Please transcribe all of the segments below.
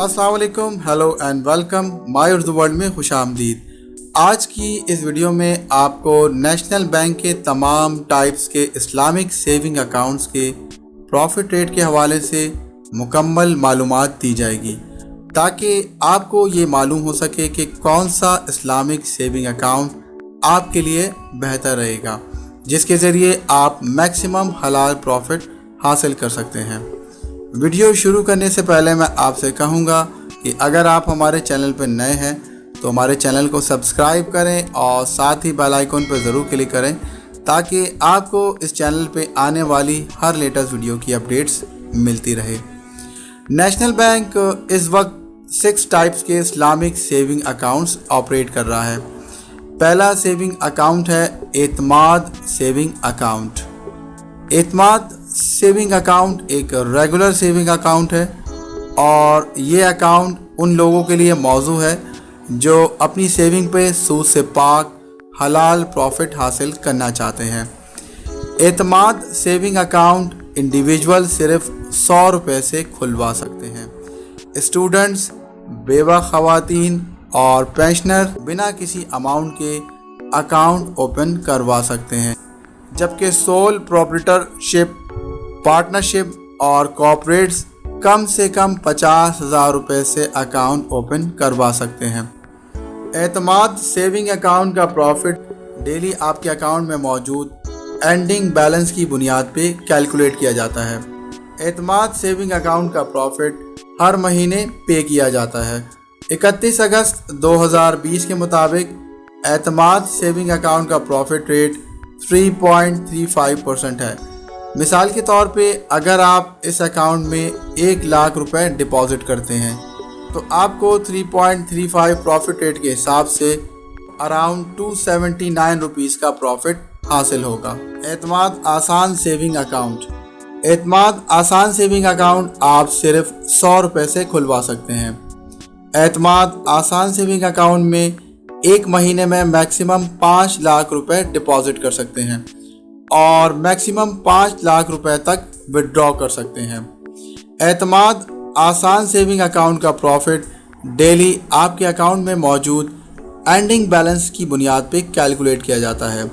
अस्सलाम वालेकुम, hello and welcome my Urdu world में खुश आमदीद। आज की इस वीडियो में आपको नेशनल बैंक के तमाम टाइप्स के इस्लामिक सेविंग अकाउंट्स के प्रॉफिट रेट के हवाले से मुकम्मल मालूमात दी जाएगी ताकि आपको ये मालूम हो सके कि कौन सा इस्लामिक सेविंग अकाउंट आपके लिए बेहतर रहेगा, जिसके ज़रिए आप मैक्सिमम हलाल प्रॉफिट हासिल कर सकते हैं। वीडियो शुरू करने से पहले मैं आपसे कहूँगा कि अगर आप हमारे चैनल पर नए हैं तो हमारे चैनल को सब्सक्राइब करें और साथ ही बेल आइकन पर ज़रूर क्लिक करें ताकि आपको इस चैनल पे आने वाली हर लेटेस्ट वीडियो की अपडेट्स मिलती रहे। नेशनल बैंक इस वक्त 6 टाइप्स के इस्लामिक सेविंग अकाउंट्स ऑपरेट कर रहा है। पहला सेविंग अकाउंट है एतमाद सेविंग अकाउंट। एतमाद सेविंग अकाउंट एक रेगुलर सेविंग अकाउंट है और ये अकाउंट उन लोगों के लिए मौजू है जो अपनी सेविंग पे सूद से पाक हलाल प्रॉफिट हासिल करना चाहते हैं। एतमाद सेविंग अकाउंट इंडिविजुअल सिर्फ 100 रुपये से खुलवा सकते हैं। स्टूडेंट्स, बेवा ख़वातीन और पेंशनर बिना किसी अमाउंट के अकाउंट ओपन करवा सकते हैं, जबकि सोल प्रोप्राइटरशिप, पार्टनरशिप और कॉर्पोरेट्स कम से कम 50,000 रुपये से अकाउंट ओपन करवा सकते हैं। एतमाद सेविंग अकाउंट का प्रॉफिट डेली आपके अकाउंट में मौजूद एंडिंग बैलेंस की बुनियाद पे कैलकुलेट किया जाता है। एतमाद सेविंग अकाउंट का प्रॉफिट हर महीने पे किया जाता है। 31 अगस्त 2020 के मुताबिक एतमाद सेविंग अकाउंट का प्रॉफिट रेट 3.35% है। मिसाल के तौर पे अगर आप इस अकाउंट में 1 लाख रुपए डिपॉजिट करते हैं तो आपको 3.35 प्रॉफिट रेट के हिसाब से अराउंड 279 रुपीज़ का प्रॉफिट हासिल होगा। एतमाद आसान सेविंग अकाउंट। एतमाद आसान सेविंग अकाउंट आप सिर्फ 100 रुपये से खुलवा सकते हैं। एतमाद आसान सेविंग अकाउंट में एक महीने में मैक्सिमम 5 लाख रुपए डिपॉजिट कर सकते हैं और मैक्सिमम 5 लाख रुपए तक विड्रॉ कर सकते हैं। एतमाद आसान सेविंग अकाउंट का प्रॉफिट डेली आपके अकाउंट में मौजूद एंडिंग बैलेंस की बुनियाद पे कैलकुलेट किया जाता है।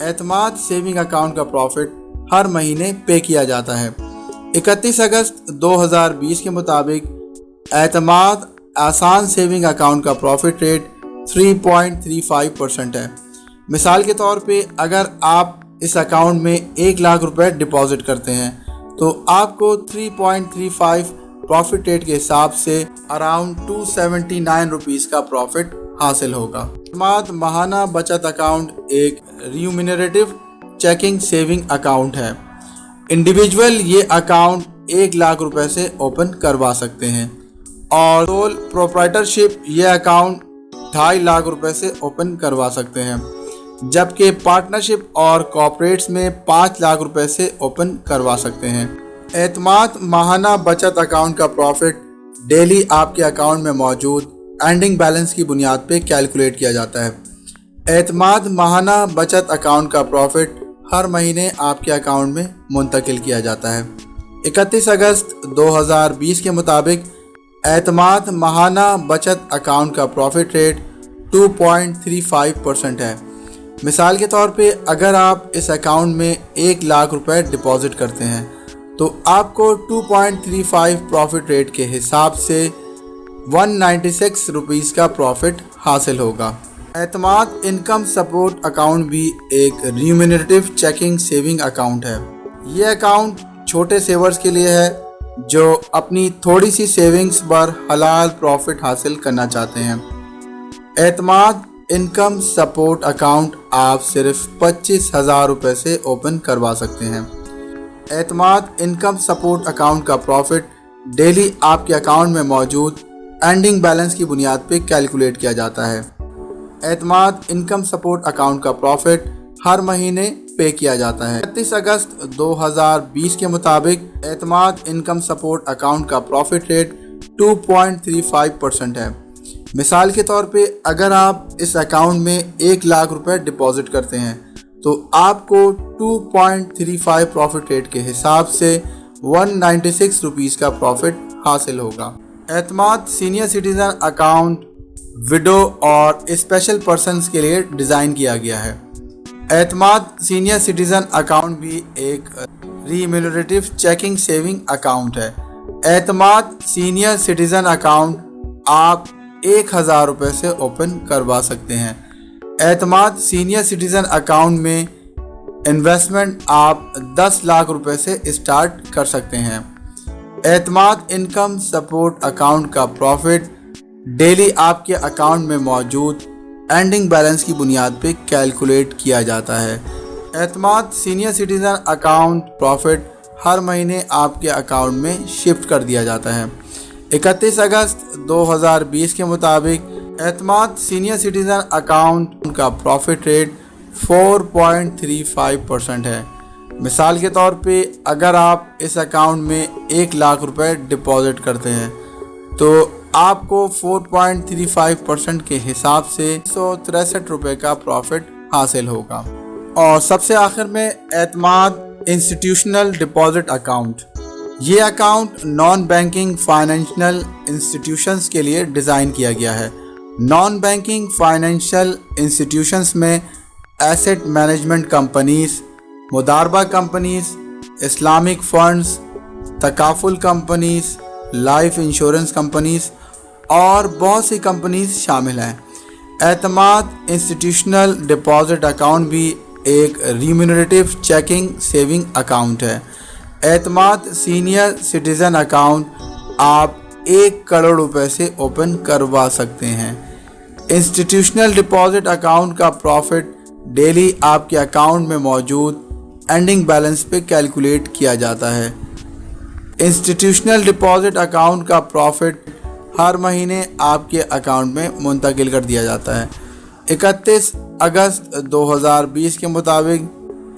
एतमाद सेविंग अकाउंट का प्रॉफिट हर महीने पे किया जाता है। 31 अगस्त 2020 के मुताबिक एतमाद आसान सेविंग अकाउंट का प्रॉफिट रेट 3.35% है। मिसाल के तौर पे अगर आप इस अकाउंट में 1 लाख रुपए डिपॉजिट करते हैं तो आपको 3.35 प्रॉफिट रेट के हिसाब से अराउंड 279 रुपीज़ का प्रॉफिट हासिल होगा। एतमाद माहाना बचत अकाउंट एक रिम्यूनरेटिव चेकिंग सेविंग अकाउंट है। इंडिविजुअल ये अकाउंट 1 लाख रुपए से ओपन करवा सकते हैं और सोल प्रोप्राइटरशिप ये अकाउंट 2.5 लाख रुपए से ओपन करवा सकते हैं, जबकि पार्टनरशिप और कॉर्पोरेट्स में 5 लाख रुपए से ओपन करवा सकते हैं। एतमाद माहाना बचत अकाउंट का प्रॉफिट डेली आपके अकाउंट में मौजूद एंडिंग बैलेंस की बुनियाद पे कैलकुलेट किया जाता है। एतमाद माहाना बचत अकाउंट का प्रॉफिट हर महीने आपके अकाउंट में मुंतकिल किया जाता है। 31 अगस्त 2020 के मुताबिक एतमाद माहाना बचत अकाउंट का प्रॉफिट रेट 2.35% है। मिसाल के तौर पे अगर आप इस अकाउंट में 1 लाख रुपए डिपॉजिट करते हैं तो आपको 2.35 प्रॉफिट रेट के हिसाब से 196 रुपीज़ का प्रॉफिट हासिल होगा। एतमाद इनकम सपोर्ट अकाउंट भी एक रिम्यूनरेटिव चेकिंग सेविंग अकाउंट है। ये अकाउंट छोटे सेवर्स के लिए है जो अपनी थोड़ी सी सेविंग्स पर हलाल प्रॉफिट हासिल करना चाहते हैं। एतमाद इनकम सपोर्ट अकाउंट आप सिर्फ 25,000 रुपये से ओपन करवा सकते हैं। एतमाद इनकम सपोर्ट अकाउंट का प्रॉफिट डेली आपके अकाउंट में मौजूद एंडिंग बैलेंस की बुनियाद पे कैलकुलेट किया जाता है। एतमाद इनकम सपोर्ट अकाउंट का प्रॉफिट हर महीने पे किया जाता है। 31 अगस्त 2020 के मुताबिक एतमाद इनकम सपोर्ट अकाउंट का प्रॉफिट रेट 2.35% है। मिसाल के तौर पे अगर आप इस अकाउंट में 1 लाख रुपए डिपॉजिट करते हैं तो आपको 2.35 प्रॉफिट रेट के हिसाब से 196 रुपीज़ का प्रॉफिट हासिल होगा। एतमाद सीनियर सिटीज़न अकाउंट विडो और स्पेशल पर्सन्स के लिए डिज़ाइन किया गया है। एतमाद सीनियर सिटीज़न अकाउंट भी एक रीम्यूनरेटिव चेकिंग सेविंग अकाउंट है। एतमाद सीनियर सिटीज़न अकाउंट आप 1000 रुपये से ओपन करवा सकते हैं। एतमाद सीनियर सिटीज़न अकाउंट में इन्वेस्टमेंट आप 10 लाख रुपए से स्टार्ट कर सकते हैं। एतमाद इनकम सपोर्ट अकाउंट का प्रॉफिट डेली आपके अकाउंट में मौजूद एंडिंग बैलेंस की बुनियाद पर कैलकुलेट किया जाता है। एतमाद सीनियर सिटीज़न अकाउंट प्रॉफिट हर महीने आपके अकाउंट में शिफ्ट कर दिया जाता है। 31 अगस्त 2020 के मुताबिक एतमाद सीनियर सिटीज़न अकाउंट का प्रॉफिट रेट 4.35% है। मिसाल के तौर पे अगर आप इस अकाउंट में 1 लाख रुपए डिपॉजिट करते हैं तो आपको 4.35% के हिसाब से 163 रुपये का प्रॉफिट हासिल होगा। और सबसे आखिर में एतमाद इंस्टीट्यूशनल डिपॉजिट अकाउंट, ये account non banking financial institutions के लिए डिज़ाइन किया गया है। नॉन बैंकिंग फाइनेंशियल इंस्टीट्यूशंस में एसेट मैनेजमेंट कंपनीज, मुदारबा कंपनीज, इस्लामिक फंड्स, तकाफुल कंपनीज, लाइफ इंश्योरेंस कंपनीज और बहुत सी कंपनीज शामिल हैं। एतमाद इंस्टीट्यूशनल डिपॉजिट अकाउंट भी एक रिम्यूनरेटिव चेकिंग सेविंग अकाउंट है। एतमाद सीनियर सिटीज़न अकाउंट आप 1 करोड़ रुपए से ओपन करवा सकते हैं। इंस्टीट्यूशनल डिपॉजिट अकाउंट का प्रॉफिट डेली आपके अकाउंट में मौजूद एंडिंग बैलेंस पे कैलकुलेट किया जाता है। इंस्टीट्यूशनल डिपॉजिट अकाउंट का प्रॉफिट हर महीने आपके अकाउंट में मुंतकिल कर दिया जाता है। 31 अगस्त 2020 के मुताबिक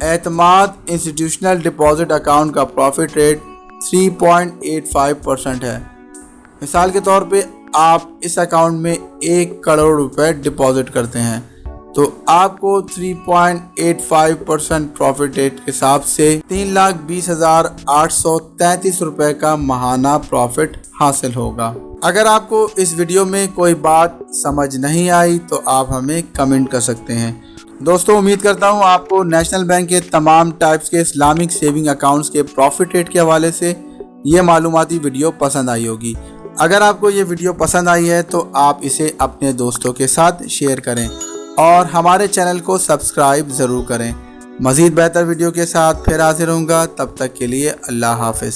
एतमाद इंस्टीट्यूशनल डिपॉजिट अकाउंट का प्रॉफिट रेट 3.85% है। मिसाल के तौर पे आप इस अकाउंट में 1 करोड़ रुपए डिपॉजिट करते हैं तो आपको 3.85% प्रॉफिट रेट के हिसाब से 3,20,833 रुपये का माहाना प्रॉफिट हासिल होगा। अगर आपको इस वीडियो में कोई बात समझ नहीं आई तो आप हमें कमेंट कर सकते हैं। दोस्तों, उम्मीद करता हूँ आपको नेशनल बैंक के तमाम टाइप्स के इस्लामिक सेविंग अकाउंट्स के प्रॉफिट रेट के हवाले से ये मालूमाती वीडियो पसंद आई होगी। अगर आपको ये वीडियो पसंद आई है तो आप इसे अपने दोस्तों के साथ शेयर करें और हमारे चैनल को सब्सक्राइब ज़रूर करें। मज़ीद बेहतर वीडियो के साथ फिर हाजिर होऊंगा, तब तक के लिए अल्लाह हाफ़िज़।